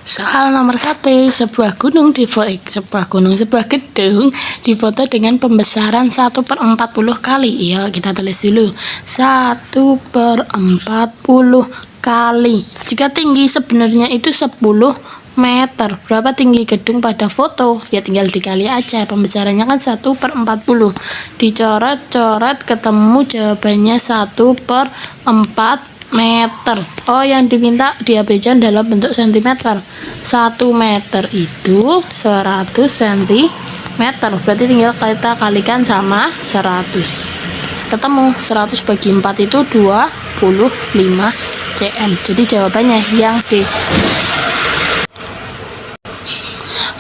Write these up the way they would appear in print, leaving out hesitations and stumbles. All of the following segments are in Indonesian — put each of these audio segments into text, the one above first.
Soal nomor 1, sebuah gedung difoto dengan pembesaran 1/40 kali. Ya, kita tulis dulu. 1/40 kali. Jika tinggi sebenarnya itu 10 meter. Berapa tinggi gedung pada foto? Ya tinggal dikali aja. Pembesarannya kan 1/40. Dicoret-coret ketemu jawabannya 1/4 meter. Oh, yang diminta diabaikan dalam bentuk sentimeter. 1 meter itu 100 cm. Berarti tinggal kita kalikan sama 100. Ketemu 100 bagi 4 itu 25 cm. Jadi jawabannya yang D.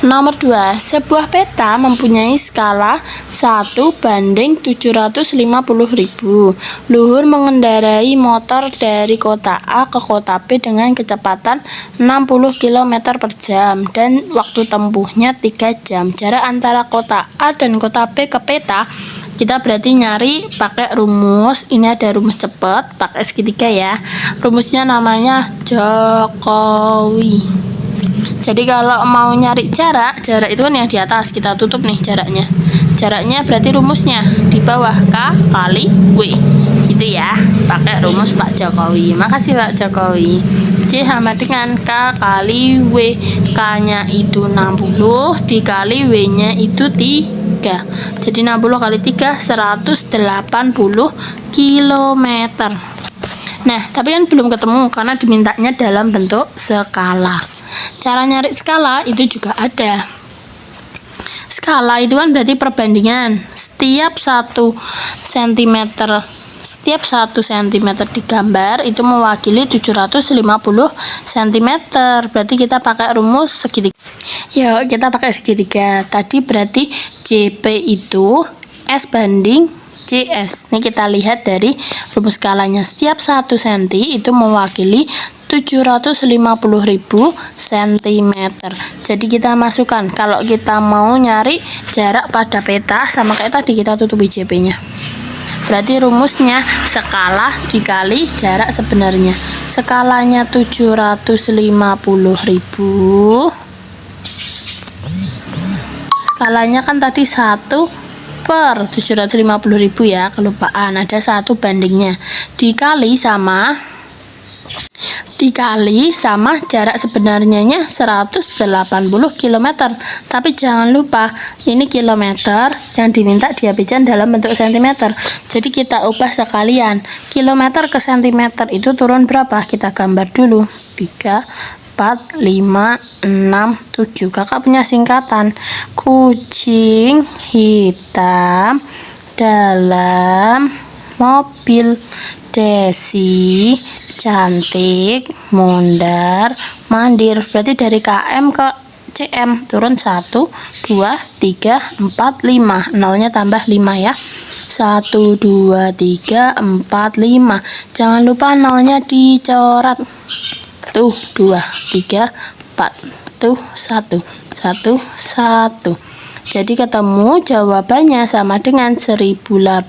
Nomor 2, sebuah peta mempunyai skala 1/750.000. Luhur mengendarai motor dari kota A ke kota B dengan kecepatan 60 km per jam dan waktu tempuhnya 3 jam. Jarak antara kota A dan kota B ke peta, kita berarti nyari pakai rumus. Ini ada rumus cepat, pakai segitiga ya. Rumusnya namanya Jokowi. Jadi kalau mau nyari jarak itu kan yang di atas, kita tutup nih jaraknya. Jaraknya berarti rumusnya di bawah K kali W. Gitu ya, pakai rumus Pak Jokowi. Makasih Pak Jokowi. C sama dengan K kali W. K-nya itu 60, dikali W-nya itu 3. Jadi 60 kali 3, 180 km. Nah, tapi kan belum ketemu karena dimintanya dalam bentuk skala. Cara nyari skala itu juga ada. Skala itu kan berarti perbandingan. Setiap 1 cm digambar itu mewakili 750 cm. Berarti kita pakai rumus segitiga. Yuk, kita pakai segitiga. Tadi berarti JP itu S banding CS. Ini kita lihat dari rumus skalanya. Setiap 1 cm itu mewakili 750.000 cm. Jadi kita masukkan. Kalau kita mau nyari jarak pada peta, sama kayak tadi kita tutupi JP-nya. Berarti rumusnya skala dikali jarak sebenarnya. Skalanya 750.000. Skalanya kan tadi 1/750.000 ya, kelupaan. Ada 1 bandingnya. Dikali sama jarak sebenarnya 180 km. Tapi jangan lupa ini kilometer, yang diminta diabaikan dalam bentuk cm. Jadi kita ubah sekalian. Kilometer ke cm itu turun berapa? Kita gambar dulu. 3, 4, 5, 6, 7. Kakak punya singkatan. Kucing hitam dalam mobil. Desi cantik mondar mandir. Berarti dari KM ke CM turun 1, 2, 3, 4, 5. Nolnya tambah 5 ya. 1, 2, 3, 4, 5. Jangan lupa nolnya dicoret. Tuh 2, 3, 4. Tuh 1, 1, 1. Jadi ketemu jawabannya sama dengan 1800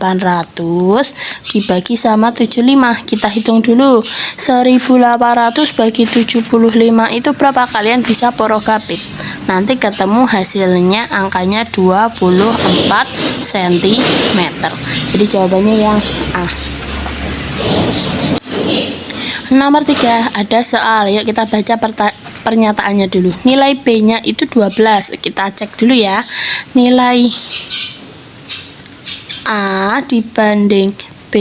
dibagi sama 75. Kita hitung dulu. 1800 bagi 75 itu berapa? Kalian bisa porogapit. Nanti ketemu hasilnya angkanya 24 cm. Jadi jawabannya yang A. Nomor 3, ada soal. Yuk kita baca pernyataannya dulu. Nilai B-nya itu 12. Kita cek dulu ya. Nilai A dibanding B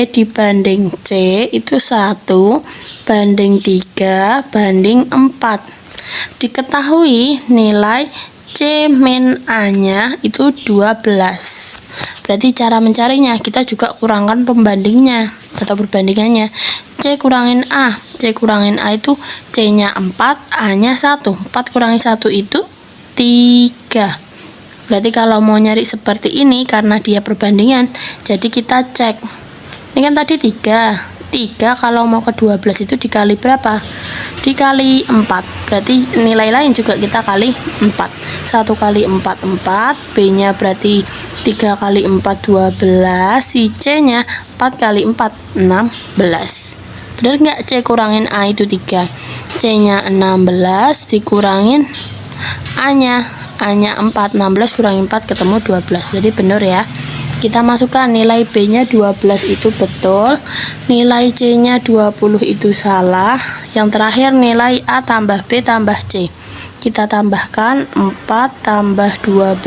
dibanding C itu 1 banding 3 banding 4. Diketahui nilai C min A-nya itu 12. Berarti cara mencarinya kita juga kurangkan pembandingnya atau perbandingannya. C kurangin A. C kurangin A itu C-nya 4, A-nya 1. 4 kurangi 1 itu 3. Berarti kalau mau nyari seperti ini karena dia perbandingan, jadi kita cek. Ini kan tadi 3. 3 kalau mau ke 12 itu dikali berapa? Dikali 4. Berarti nilai lain juga kita kali 4. 1 kali 4, 4. B-nya berarti 3 kali 4, 12. Si C-nya 4 kali 4, 16. Bener nggak? C kurangin A itu 3. C-nya 16 dikurangin A-nya. A-nya 4. 16 kurangi 4 ketemu 12. Berarti bener ya. Kita masukkan nilai B-nya 12 itu betul. Nilai C-nya 20 itu salah. Yang terakhir nilai A tambah B tambah C. Kita tambahkan 4 tambah 12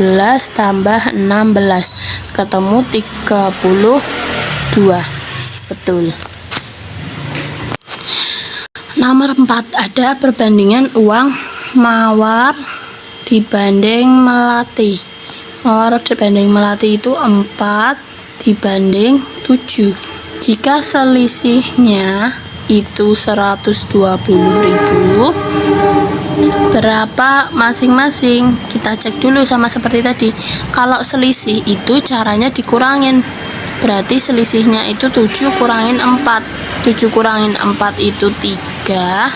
tambah 16. Ketemu 32. Betul. Nomor 4, ada perbandingan uang mawar dibanding melati. Mawar dibanding melati itu 4 dibanding 7. Jika selisihnya itu 120.000, berapa masing-masing? Kita cek dulu sama seperti tadi. Kalau selisih itu caranya dikurangin. Berarti selisihnya itu 7 kurangin 4. 7 kurangin 4 itu 3.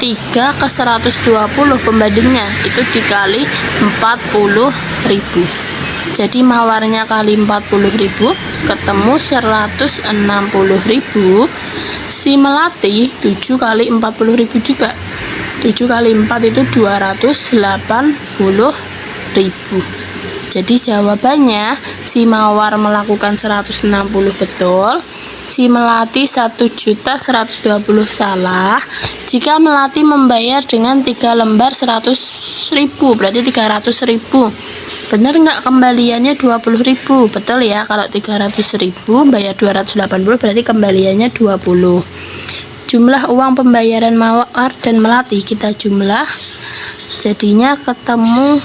3 ke 120 pembandingnya itu dikali 40.000. Jadi mawarnya kali 40.000 ketemu 160.000. Si melati 7 kali 40.000 juga. 7 kali 4 itu 280.000. Jadi jawabannya si mawar melakukan 160 betul, si melati 1.120.000 salah. Jika melati membayar dengan 3 lembar 100.000, berarti 300.000. Benar nggak kembaliannya 20.000? Betul ya, kalau 300.000 bayar 280 berarti kembaliannya 20. Jumlah uang pembayaran mawar dan melati kita jumlah, jadinya ketemu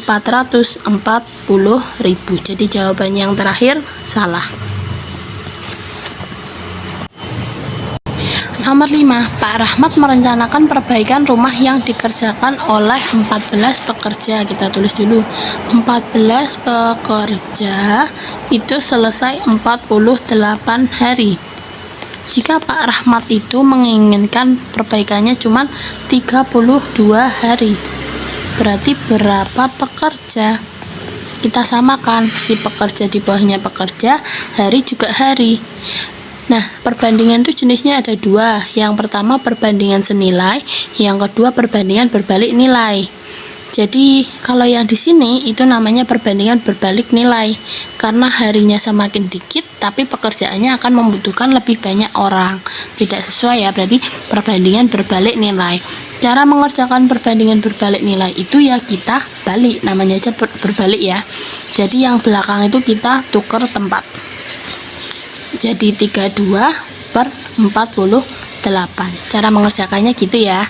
440.000. Jadi jawaban yang terakhir salah. Nomor 5, Pak Rahmat merencanakan perbaikan rumah yang dikerjakan oleh 14 pekerja. Kita tulis dulu, 14 pekerja itu selesai 48 hari. Jika Pak Rahmat itu menginginkan perbaikannya cuma 32 hari, berarti berapa pekerja? Kita samakan, si pekerja di bawahnya pekerja, hari juga hari. Nah, perbandingan itu jenisnya ada 2. Yang pertama perbandingan senilai, yang kedua perbandingan berbalik nilai. Jadi kalau yang di sini itu namanya perbandingan berbalik nilai, karena harinya semakin dikit tapi pekerjaannya akan membutuhkan lebih banyak orang. Tidak sesuai ya, berarti perbandingan berbalik nilai. Cara mengerjakan perbandingan berbalik nilai itu ya kita balik, namanya aja berbalik ya. Jadi yang belakang itu kita tukar tempat. Jadi 32/48. Cara mengerjakannya gitu ya.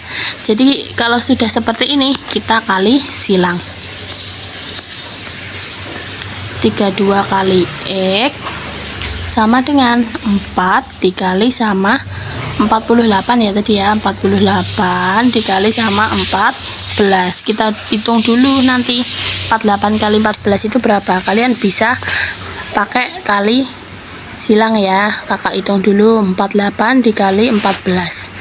Jadi kalau sudah seperti ini kita kali silang. 32 kali X sama dengan 4 dikali sama 48 ya tadi ya. 48 dikali sama 14. Kita hitung dulu nanti 48 kali 14 itu berapa. Kalian bisa pakai kali silang ya. Kakak hitung dulu, 48 dikali 14.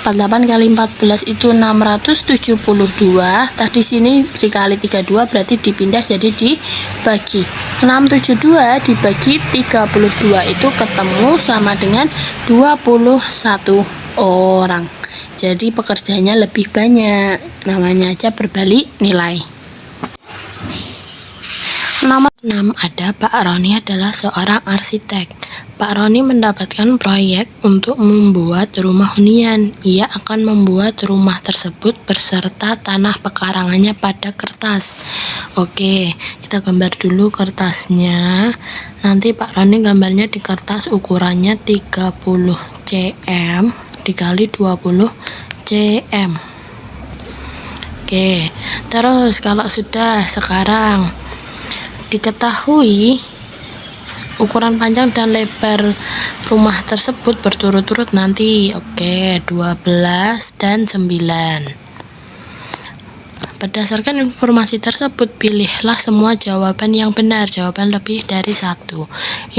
48 kali 14 itu 672. Tadi sini dikali 32 berarti dipindah jadi dibagi. 672 dibagi 32 itu ketemu sama dengan 21 orang. Jadi pekerjaannya lebih banyak. Namanya aja berbalik nilai. Nomor 6, ada Pak Roni adalah seorang arsitek. Pak Roni mendapatkan proyek untuk membuat rumah hunian. Ia akan membuat rumah tersebut beserta tanah pekarangannya pada kertas. Oke, kita gambar dulu kertasnya. Nanti Pak Roni gambarnya di kertas ukurannya 30 cm dikali 20 cm. Oke, terus kalau sudah sekarang diketahui ukuran panjang dan lebar rumah tersebut berturut-turut nanti. Oke, 12 dan 9. Berdasarkan informasi tersebut, pilihlah semua jawaban yang benar. Jawaban lebih dari 1.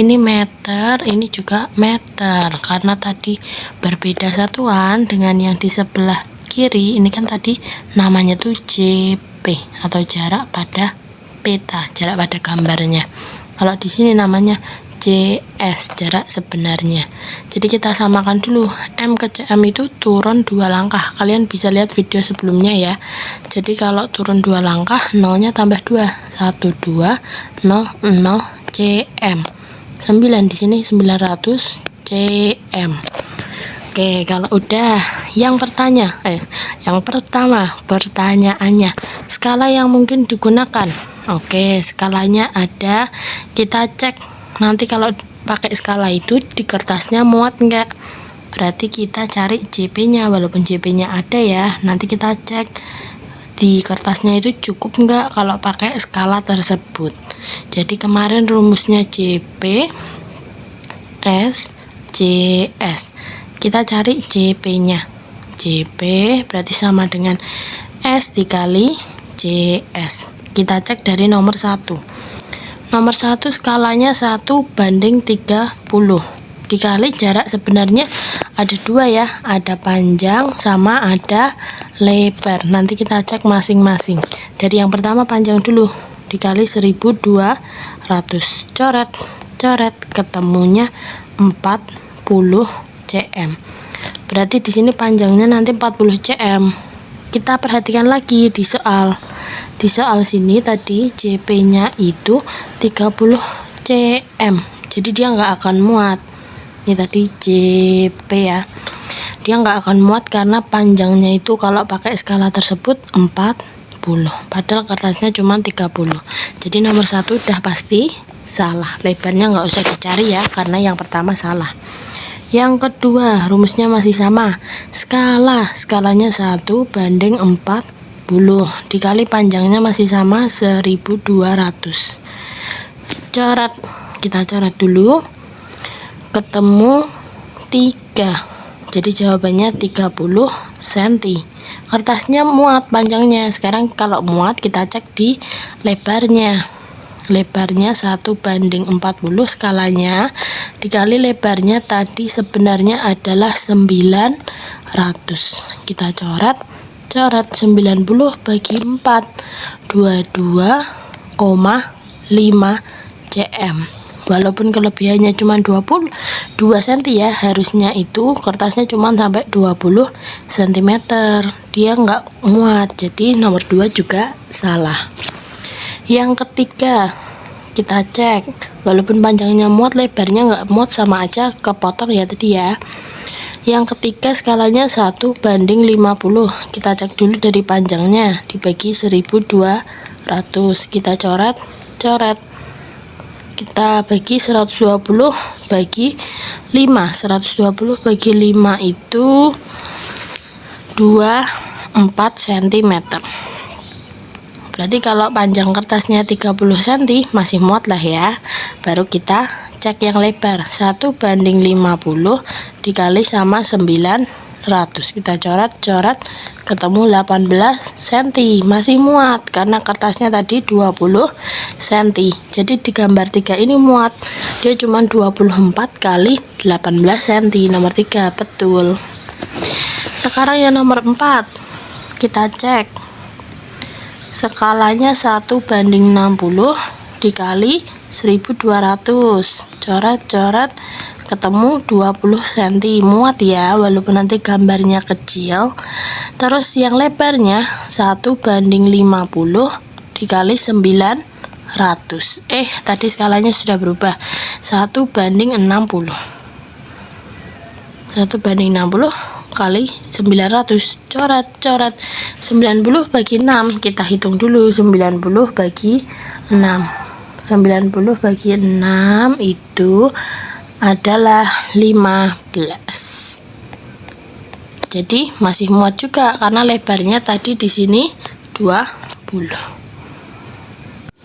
Ini meter, ini juga meter. Karena tadi berbeda satuan dengan yang di sebelah kiri. Ini kan tadi namanya tuh JP atau jarak pada peta, jarak pada gambarnya. Kalau di sini namanya CS, jarak sebenarnya. Jadi kita samakan dulu, M ke CM itu turun 2 langkah. Kalian bisa lihat video sebelumnya ya. Jadi kalau turun 2 langkah, nolnya tambah 2. 1, 2, 0, 0, CM. 9 di sini 900 CM. Oke, kalau udah, yang pertama pertanyaannya, skala yang mungkin digunakan. Oke, skalanya ada, kita cek. Nanti kalau pakai skala itu di kertasnya muat enggak? Berarti kita cari JP-nya, walaupun JP-nya ada ya. Nanti kita cek di kertasnya itu cukup enggak kalau pakai skala tersebut. Jadi kemarin rumusnya JP S JS. Kita cari JP-nya. JP berarti sama dengan S dikali JS. Kita cek dari nomor 1. Nomor 1 skalanya 1:30 dikali jarak sebenarnya ada 2 ya, ada panjang sama ada lebar. Nanti kita cek masing-masing. Dari yang pertama panjang dulu, dikali 1200. Coret, ketemunya 40 cm. Berarti di sini panjangnya nanti 40 cm. Kita perhatikan lagi di soal. Di soal sini tadi JP-nya itu 30 cm. Jadi dia nggak akan muat. Ini tadi JP ya. Dia nggak akan muat karena panjangnya itu kalau pakai skala tersebut 40. Padahal kertasnya cuma 30. Jadi nomor 1 udah pasti salah. Lebarnya nggak usah dicari ya, karena yang pertama salah. Yang kedua, rumusnya masih sama. Skalanya 1:40 dikali panjangnya masih sama 1200. Kita coret dulu. Ketemu 3. Jadi jawabannya 30 cm. Kertasnya muat panjangnya. Sekarang kalau muat kita cek di lebarnya. Lebarnya 1:40 skalanya dikali lebarnya tadi sebenarnya adalah 900. Kita coret 90 bagi 4, 22,5 cm. Walaupun kelebihannya cuma 22 cm ya, harusnya itu kertasnya cuma sampai 20 cm. Dia nggak muat, jadi nomor 2 juga salah. Yang ketiga, kita cek. Walaupun panjangnya muat, lebarnya nggak muat, sama aja kepotong ya tadi ya. Yang ketiga skalanya 1:50. Kita cek dulu dari panjangnya dibagi 1200. Kita coret. Kita bagi 120 bagi 5. 120 bagi 5 itu 24 cm. Berarti kalau panjang kertasnya 30 cm masih muat lah ya. Baru kita cek yang lebar, 1:50 dikali sama 900. Kita coret, ketemu 18 cm. Masih muat karena kertasnya tadi 20 cm. Jadi di gambar 3 ini muat. Dia cuma 24 kali 18 cm. Nomor 3 betul. Sekarang yang nomor 4. Kita cek. Skalanya 1:60 dikali 1200. Coret, ketemu 20 cm. Muat ya, walaupun nanti gambarnya kecil. Terus yang lebarnya 1:50 dikali 900. Tadi skalanya sudah berubah, 1:60. 1:60 kali 900. Coret 90 bagi 6. Kita hitung dulu, 90 bagi 6. 90 bagi 6 itu adalah 15. Jadi masih muat juga karena lebarnya tadi di sini 20.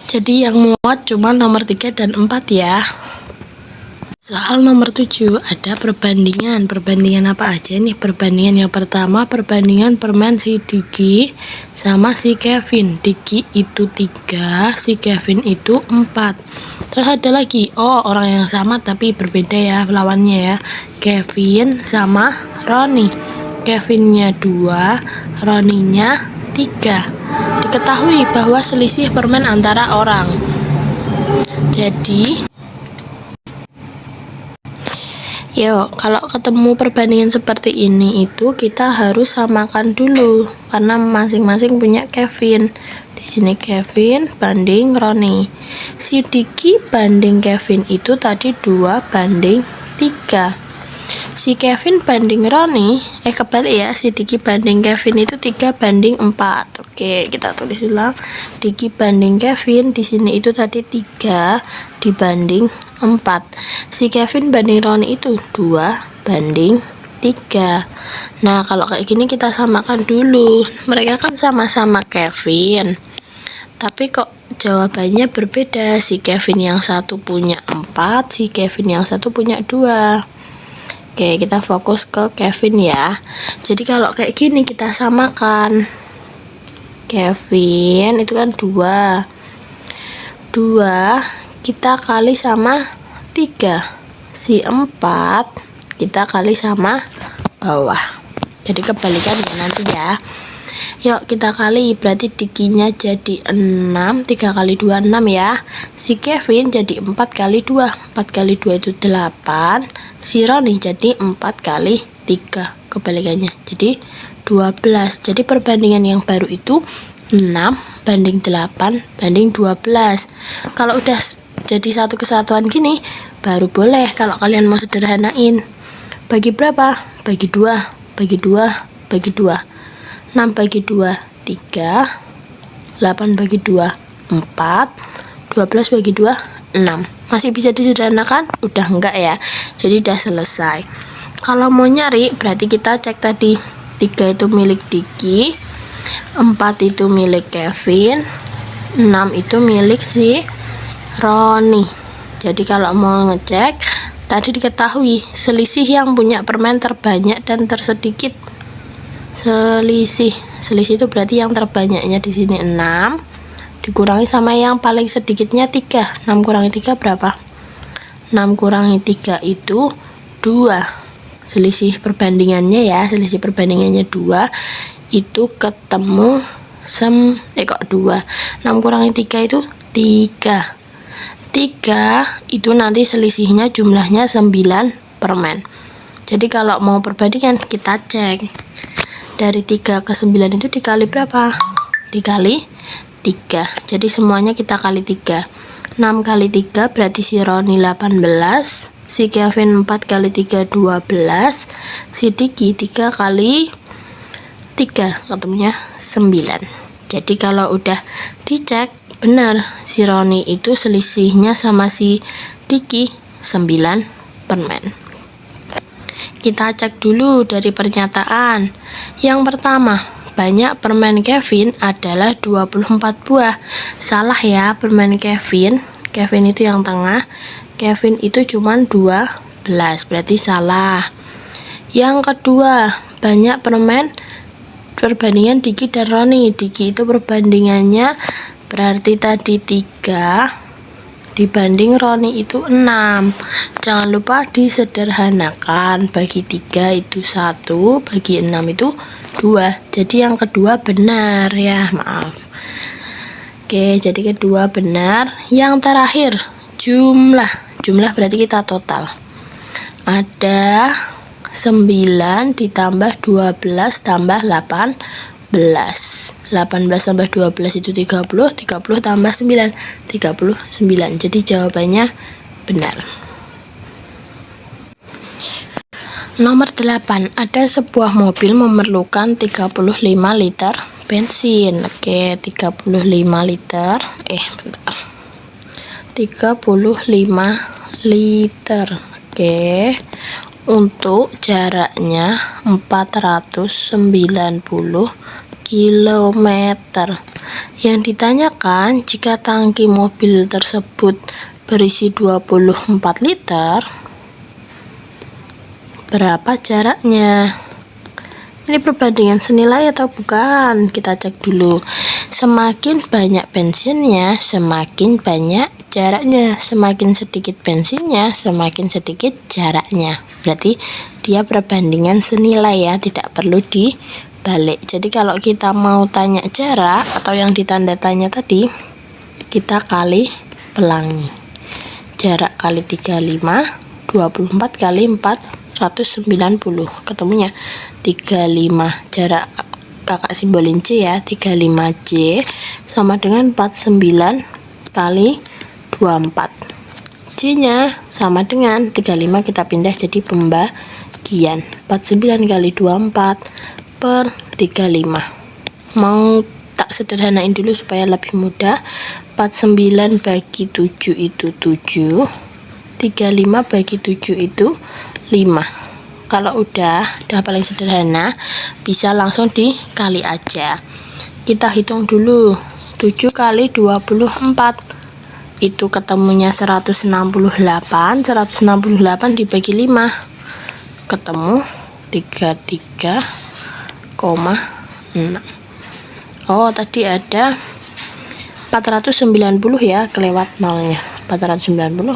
Jadi yang muat cuma nomor 3 dan 4 ya. Soal nomor 7 ada perbandingan. Perbandingan apa aja nih? Perbandingan yang pertama, perbandingan permen si Diki sama si Kevin. Diki itu 3, si Kevin itu 4. Terus ada lagi, orang yang sama tapi berbeda ya lawannya ya. Kevin sama Roni. Kevinnya 2, Roninya 3. Diketahui bahwa selisih permen antara orang. Jadi Yuk, kalau ketemu perbandingan seperti ini itu kita harus samakan dulu karena masing-masing punya Kevin. Di sini Kevin banding Roni. Si Diki banding Kevin itu tadi 2:3. Si Kevin banding Roni, kebalik ya, si Diki banding Kevin itu 3:4. Oke, kita tulis ulang. Diki banding Kevin di sini itu tadi 3:4. Si Kevin banding Roni itu 2:3. Nah, kalau kayak gini kita samakan dulu. Mereka kan sama-sama Kevin. Tapi kok jawabannya berbeda. Si Kevin yang satu punya 4, si Kevin yang satu punya 2. Oke, kita fokus ke Kevin ya. Jadi kalau kayak gini kita samakan. Kevin itu kan 2 kita kali sama 3. Si 4 kita kali sama bawah. Jadi kebalikan ya nanti ya. Yuk kita kali, berarti Dikinya jadi 6, 3 kali 2 6 ya. Si Kevin jadi 4 kali 2, 4 kali 2 itu 8. Si Roni jadi 4 kali 3, kebalikannya jadi 12. Jadi perbandingan yang baru itu 6:8:12. Kalau udah jadi satu kesatuan gini baru boleh kalau kalian mau sederhanain. Bagi berapa? Bagi 2, bagi 2, bagi 2. 6 bagi 2 3, 8 bagi 2 4, 12 bagi 2 6. Masih bisa disederhanakan? Udah enggak ya, jadi udah selesai. Kalau mau nyari berarti kita cek tadi, 3 itu milik Diki, 4 itu milik Kevin, 6 itu milik si Roni. Jadi kalau mau ngecek tadi diketahui selisih yang punya permen terbanyak dan tersedikit. Selisih itu berarti yang terbanyaknya di sini 6 dikurangi sama yang paling sedikitnya 3. 6 kurangi 3 berapa? 6 kurangi 3 itu 2. Selisih perbandingannya ya, selisih perbandingannya 2 itu ketemu 2. 6 kurangi 3 itu 3. 3 itu nanti selisihnya jumlahnya 9 permen. Jadi kalau mau perbandingan kita cek. Dari 3 ke 9 itu dikali berapa? Dikali 3. Jadi semuanya kita kali 3. 6 kali 3 berarti si Roni 18, si Kevin 4 kali 3 12, si Diki 3 kali 3 ketemunya 9. Jadi kalau udah dicek benar, si Roni itu selisihnya sama si Diki 9 permen. Kita cek dulu dari pernyataan. Yang pertama, banyak permen Kevin adalah 24 buah. Salah ya, permen Kevin itu yang tengah. Kevin itu cuma 12, berarti salah. Yang kedua, banyak permen perbandingan Diki dan Roni. Diki itu perbandingannya berarti tadi 3 dibanding Roni itu 6. Jangan lupa disederhanakan. Bagi 3 itu 1, bagi 6 itu 2. Jadi yang kedua benar ya, maaf. Oke, jadi kedua benar. Yang terakhir jumlah berarti kita total. Ada 9 ditambah 12 tambah 18. 18 tambah 12 itu 30, 30 tambah 9, 39. Jadi jawabannya benar. Nomor 8, ada sebuah mobil memerlukan 35 liter bensin. Oke, 35 liter. 35 liter. Oke. Untuk jaraknya 490 km. Yang ditanyakan, jika tangki mobil tersebut berisi 24 liter, berapa jaraknya? Ini perbandingan senilai atau bukan? Kita cek dulu. Semakin banyak bensinnya, semakin banyak jaraknya. Semakin sedikit bensinnya, semakin sedikit jaraknya. Berarti dia perbandingan senilai ya, tidak perlu dibalik. Jadi kalau kita mau tanya jarak atau yang ditanda tanya tadi, kita kali pelangi. Jarak kali 35, 24 kali 490, ketemunya 35. Jarak kakak simbolin C ya, 35C sama dengan 49 kali 24. C nya sama dengan 35, kita pindah jadi pembagian, 49 kali 24 per 35. Mau tak sederhanain dulu supaya lebih mudah. 49 bagi 7 itu 7, 35 bagi 7 itu 5. Kalau udah paling sederhana, bisa langsung dikali aja. Kita hitung dulu, 7 kali 24 itu ketemunya 168. 168 dibagi 5 ketemu 33,6. Oh, tadi ada 490 ya, kelewat nolnya. 490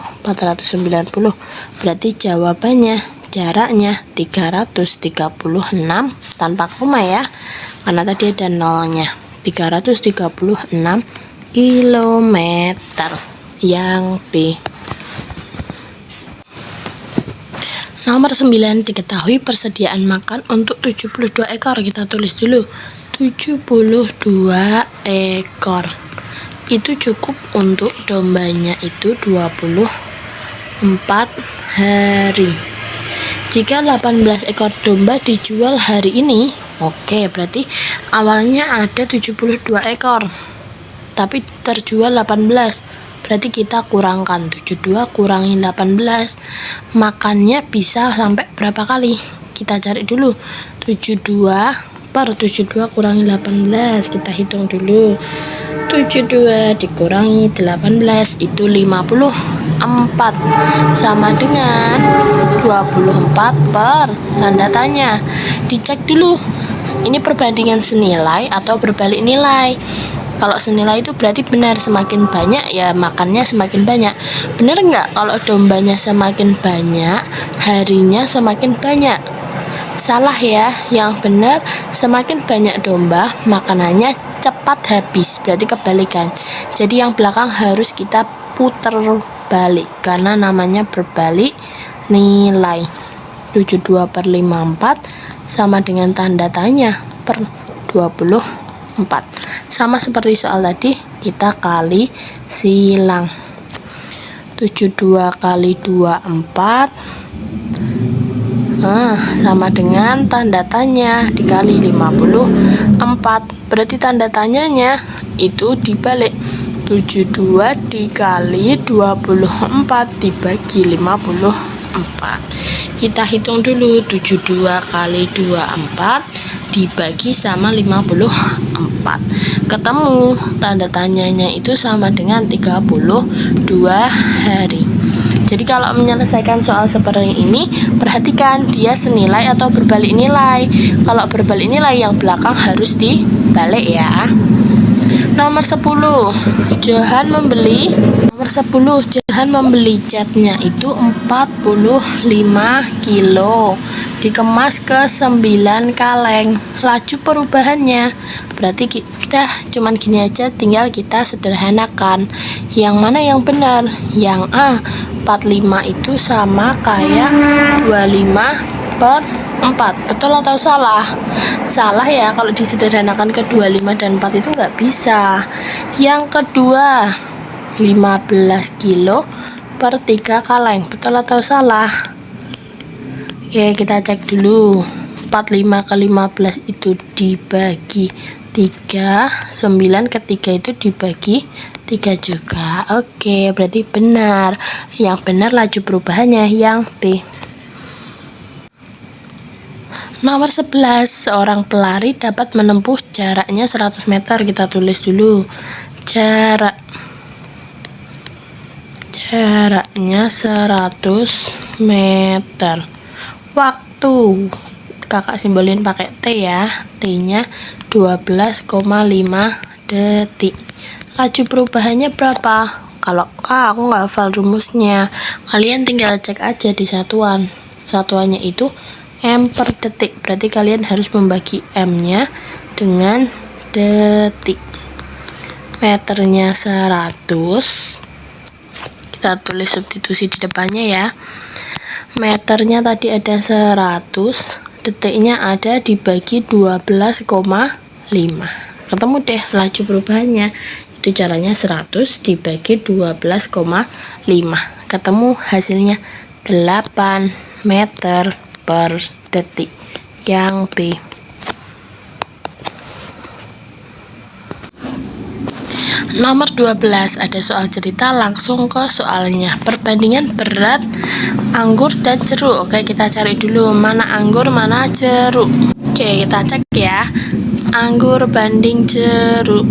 berarti jawabannya jaraknya 336 tanpa koma ya, karena tadi ada nolnya. 336 km. Yang B. Nomor 9, diketahui persediaan makan untuk 72 ekor. Kita tulis dulu, 72 ekor. Itu cukup untuk dombanya itu 24 hari. Jika 18 ekor domba dijual hari ini, oke, berarti awalnya ada 72 ekor tapi terjual 18, berarti kita kurangkan 72 kurangi 18, makannya bisa sampai berapa kali? Kita cari dulu, 72 per 72 kurangi 18, kita hitung dulu. 72 dikurangi 18 itu 54, sama dengan 24 per tanda tanya. Dicek dulu, ini perbandingan senilai atau berbalik nilai. Kalau senilai itu berarti benar, semakin banyak ya makannya semakin banyak. Benar nggak kalau dombanya semakin banyak, harinya semakin banyak? Salah ya, yang benar semakin banyak domba makanannya cepat habis, berarti kebalikan. Jadi yang belakang harus kita putar balik karena namanya berbalik nilai. 72 per 54 sama dengan tanda tanya per 24. Sama seperti soal tadi, kita kali silang. 72 kali 24 sama dengan tanda tanya dikali 54, berarti tanda tanyanya itu dibalik. 72 dikali 24 dibagi 54. Kita hitung dulu, 72 kali 24 dibagi sama 54, ketemu tanda tanyanya itu sama dengan 32 hari. Jadi kalau menyelesaikan soal seperti ini, perhatikan dia senilai atau berbalik nilai. Kalau berbalik nilai, yang belakang harus dibalik ya. Nomor 10, Johan membeli catnya itu 45 kilo, dikemas ke 9 kaleng. Laju perubahannya, berarti kita cuman gini aja, tinggal kita sederhanakan. Yang mana yang benar? Yang A, 45 itu sama kayak 25 per 4. Betul atau salah? Salah ya, kalau disederhanakan ke 25 dan 4 itu nggak bisa. Yang kedua, 15 kilo per 3 kaleng. Betul atau salah? Oke, kita cek dulu. 45 ke 15 itu dibagi 3, 9 ke 3 itu dibagi 3 juga. Oke, berarti benar. Yang benar laju perubahannya yang B. Nomor 11, seorang pelari dapat menempuh jaraknya 100 meter. Kita tulis dulu, jaraknya 100 meter. Waktu, kakak simbolin pakai T ya, T-nya 12,5 detik. Laju perubahannya berapa? Kalau aku nggak hafal rumusnya, kalian tinggal cek aja di satuan. Satuannya itu M per detik, berarti kalian harus membagi M-nya dengan detik. Meternya 100, kita tulis substitusi di depannya ya. Meternya tadi ada 100, detiknya ada dibagi 12,5. Ketemu deh laju perubahannya. Itu caranya 100 dibagi 12,5. Ketemu hasilnya 8 meter per detik. Yang B. Nomor 12, ada soal cerita, langsung ke soalnya. Perbandingan berat anggur dan jeruk. Oke, kita cari dulu mana anggur, mana jeruk. Oke, kita cek ya. Anggur banding jeruk.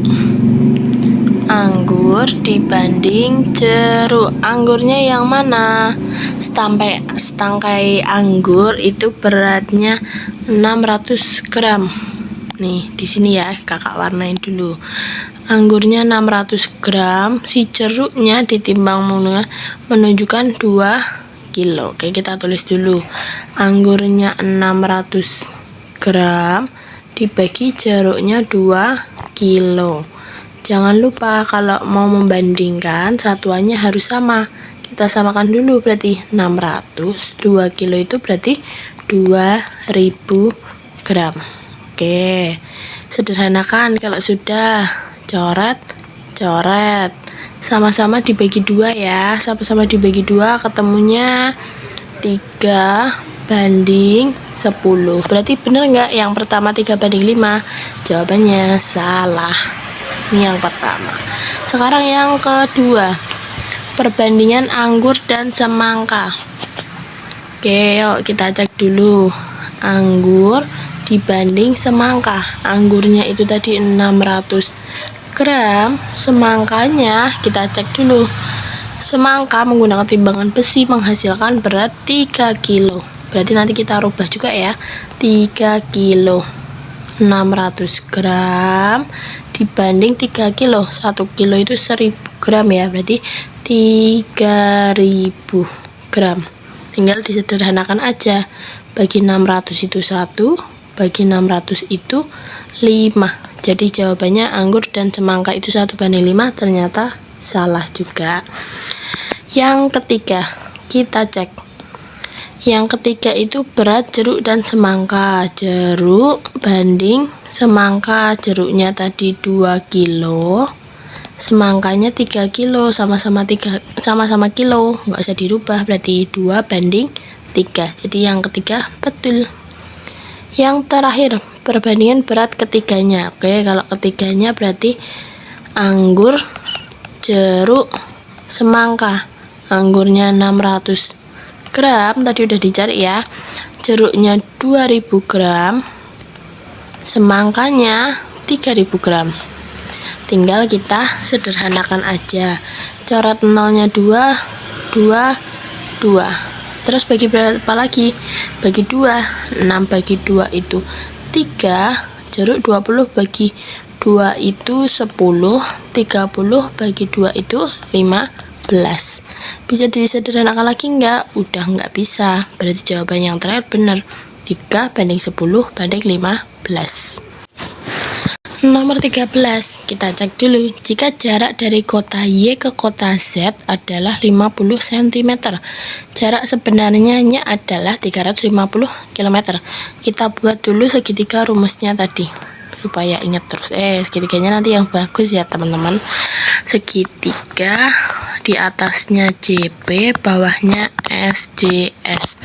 Anggur dibanding jeruk. Anggurnya yang mana? Setangkai anggur itu beratnya 600 gram. Nih, di sini ya, kakak warnain dulu. Anggurnya 600 gram, si jeruknya ditimbang menunjukkan 2 kilo. Oke, kita tulis dulu. Anggurnya 600 gram dibagi jeruknya 2 kilo. Jangan lupa kalau mau membandingkan satuannya harus sama. Kita samakan dulu, berarti 600, 2 kilo itu berarti 2000 gram. Oke, sederhanakan kalau sudah. Coret, sama-sama dibagi 2 ya, sama-sama dibagi 2, ketemunya 3 banding 10. Berarti benar nggak yang pertama 3 banding 5? Jawabannya salah. Ini yang pertama. Sekarang yang kedua, perbandingan anggur dan semangka. Oke, yuk kita cek dulu. Anggur dibanding semangka. Anggurnya itu tadi 600 gram, semangkanya kita cek dulu. Semangka menggunakan timbangan besi menghasilkan berat 3 kilo. Berarti nanti kita rubah juga ya. 3 kilo. 600 gram dibanding 3 kilo. 1 kilo itu 1000 gram ya. Berarti 3000 gram. Tinggal disederhanakan aja. Bagi 600 itu 1, bagi 600 itu 5. Jadi jawabannya anggur dan semangka itu 1 banding 5, ternyata salah juga. Yang ketiga, kita cek. Yang ketiga itu berat jeruk dan semangka. Jeruk banding semangka. Jeruknya tadi 2 kilo. Semangkanya 3 kilo, sama-sama kilo. Nggak usah dirubah, berarti 2 banding 3. Jadi yang ketiga betul. Yang terakhir, perbandingan berat ketiganya. Oke, kalau ketiganya berarti anggur, jeruk, semangka. Anggurnya 600 gram, tadi udah dicari ya. Jeruknya 2000 gram, semangkanya 3000 gram. Tinggal kita sederhanakan aja. Coret nolnya 2, 2, 2. Terus bagi berapa lagi? Bagi 2. 6 bagi 2 itu 3. Jeruk 20 bagi 2 itu 10. 30 bagi 2 itu 15. Bisa disederhanakan lagi enggak? Udah enggak bisa. Berarti jawaban yang terakhir benar. 3 banding 10 banding 15. Nomor 13, kita cek dulu. Jika jarak dari kota Y ke kota Z adalah 50 cm, jarak sebenarnya adalah 350 km. Kita buat dulu segitiga rumusnya tadi, supaya ingat terus. Segitiganya nanti yang bagus ya teman-teman. Segitiga, di atasnya JP, bawahnya SJS.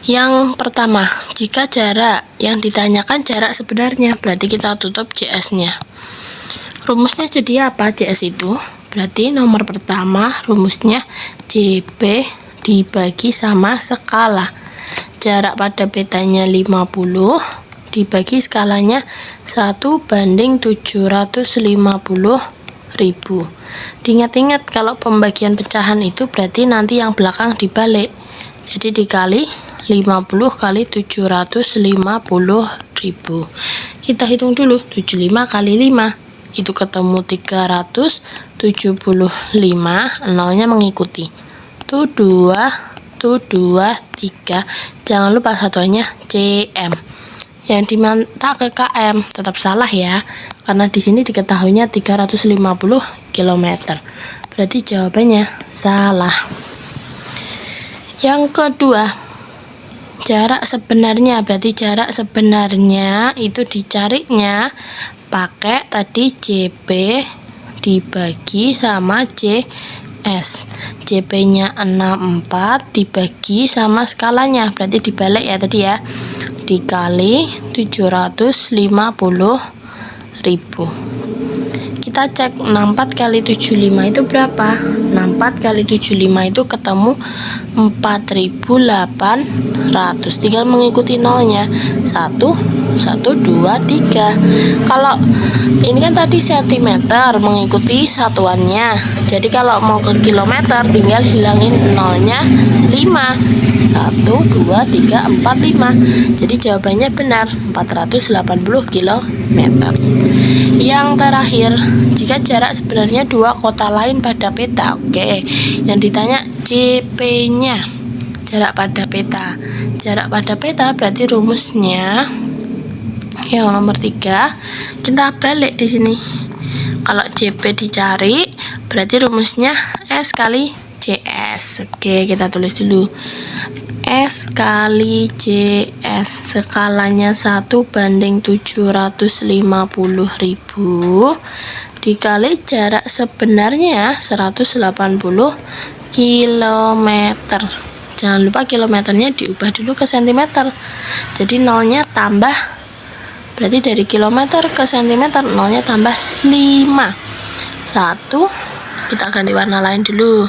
Yang pertama, jika jarak yang ditanyakan jarak sebenarnya, berarti kita tutup JS-nya. Rumusnya jadi apa JS itu? Berarti nomor pertama rumusnya JP dibagi sama skala. Jarak pada petanya 50 dibagi skalanya 1 banding 750.000. Diingat-ingat kalau pembagian pecahan itu berarti nanti yang belakang dibalik. Jadi dikali 50 kali 750.000. Kita hitung dulu, 75 kali 5 itu ketemu 375, nolnya mengikuti. Tuh 2, 3. Jangan lupa satuannya cm. Yang diminta ke km tetap salah ya, karena di sini diketahuinya 350 km. Berarti jawabannya salah. Yang kedua, jarak sebenarnya. Berarti jarak sebenarnya itu dicarinya pakai tadi JP dibagi sama JS. JP-nya 64 dibagi sama skalanya, berarti dibalik ya tadi ya, dikali 750.000. Kita cek 64 kali 75 itu berapa? 64 kali 75 itu ketemu 4.800. Tinggal mengikuti nolnya. 1, 1, 2, 3. Kalau ini kan tadi sentimeter, mengikuti satuannya. Jadi kalau mau ke kilometer tinggal hilangin nolnya 5. 1, 2, 3, 4, 5. Jadi jawabannya benar, 480 km. Yang terakhir, jika jarak sebenarnya dua kota lain pada peta. Oke, yang ditanya JP-nya, jarak pada peta. Jarak pada peta berarti rumusnya yang nomor 3 kita balik di sini. Kalau JP dicari, berarti rumusnya S kali JS. Oke, kita tulis dulu. S kali JS, skalanya 1/750.000 dikali jarak sebenarnya 180 km. Jangan lupa kilometernya diubah dulu ke cm. Jadi nolnya tambah, berarti dari kilometer ke cm nolnya tambah 5. 1, kita ganti warna lain dulu.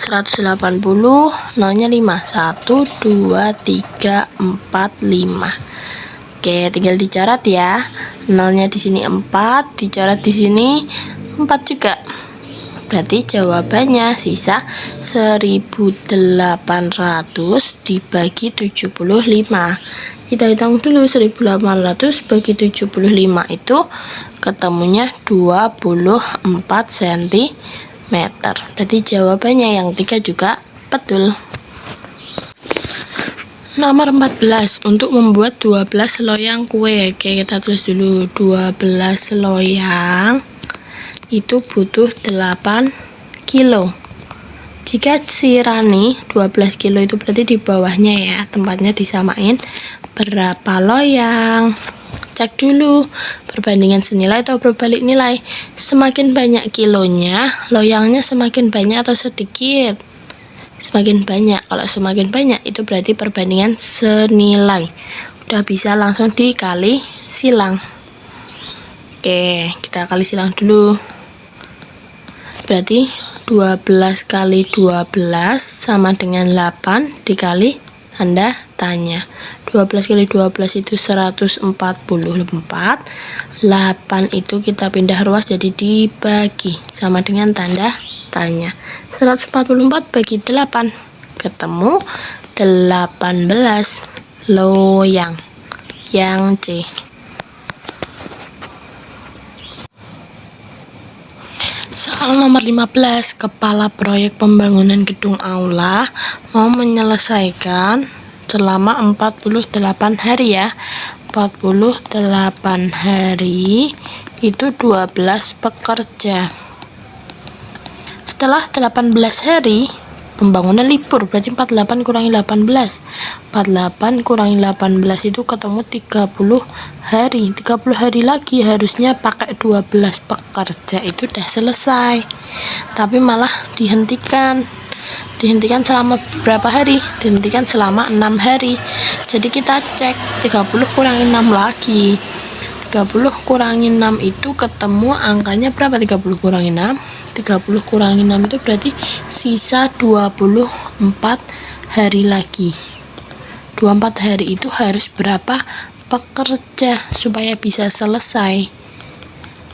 180 nolnya 5. 1, 2, 3, 4, 5. Oke, tinggal dicoret ya. Nolnya di sini 4, dicoret di sini 4 juga. Berarti jawabannya sisa 1.800 dibagi 75. Kita hitung dulu, 1.800 bagi 75 itu ketemunya 24 cm. Berarti jawabannya yang 3 juga betul. Nomor 14, untuk membuat 12 loyang kue. Oke, kita tulis dulu. 12 loyang itu butuh 8 kilo. Jika si Rani 12 kilo itu berarti di bawahnya ya, tempatnya disamain berapa loyang. Cek dulu perbandingan senilai atau berbalik nilai. Semakin banyak kilonya, loyangnya semakin banyak atau sedikit? Semakin banyak. Kalau semakin banyak itu berarti perbandingan senilai. Udah bisa langsung dikali silang. Oke, kita kali silang dulu. Berarti 12 kali 12 sama dengan 8 dikali tanda tanya. 12 kali 12 itu 144. 8 itu kita pindah ruas jadi dibagi sama dengan tanda tanya. 144 bagi 8 ketemu 18 loyang. Yang C. Soal nomor 15, kepala proyek pembangunan gedung aula mau menyelesaikan selama 48 hari ya. 48 hari itu 12 pekerja. Setelah 18 hari pembangunan libur, berarti 48 kurangi 18. 48 kurangi 18 itu ketemu 30 hari. 30 hari lagi harusnya pakai 12 pekerja itu udah selesai. Tapi malah dihentikan. Dihentikan selama berapa hari? Dihentikan selama 6 hari. Jadi kita cek 30 kurangi 6 lagi. 30 kurangi 6 itu ketemu angkanya berapa? 30 kurangi 6. 30 kurangi 6 itu berarti sisa 24 hari lagi. 24 hari itu harus berapa pekerja supaya bisa selesai?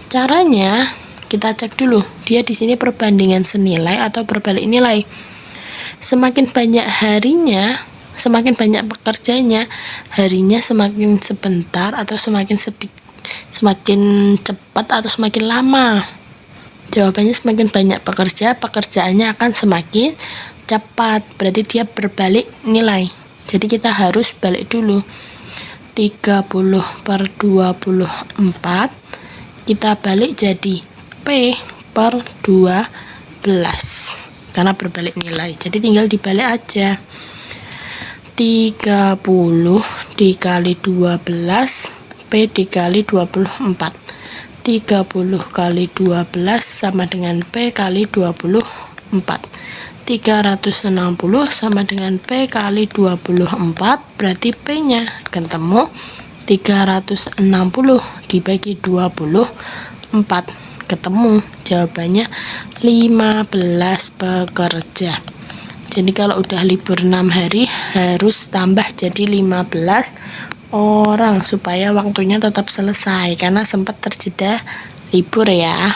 Caranya kita cek dulu. Dia di sini perbandingan senilai atau berbalik nilai. Semakin banyak harinya, semakin banyak pekerjanya, harinya semakin sebentar atau semakin semakin cepat atau semakin lama? Jawabannya semakin banyak pekerja, pekerjaannya akan semakin cepat. Berarti dia berbalik nilai. Jadi kita harus balik dulu. 30 per 24 kita balik jadi P per 12 karena berbalik nilai. Jadi tinggal dibalik aja. 30 dikali 12 P dikali 24. 30 kali 12 sama dengan P kali 24. 360 sama dengan P kali 24, berarti P nya ketemu 360 dibagi 24, ketemu jawabannya 15 pekerja. Jadi kalau udah libur 6 hari harus tambah jadi 15 orang supaya waktunya tetap selesai, karena sempat terjeda libur ya.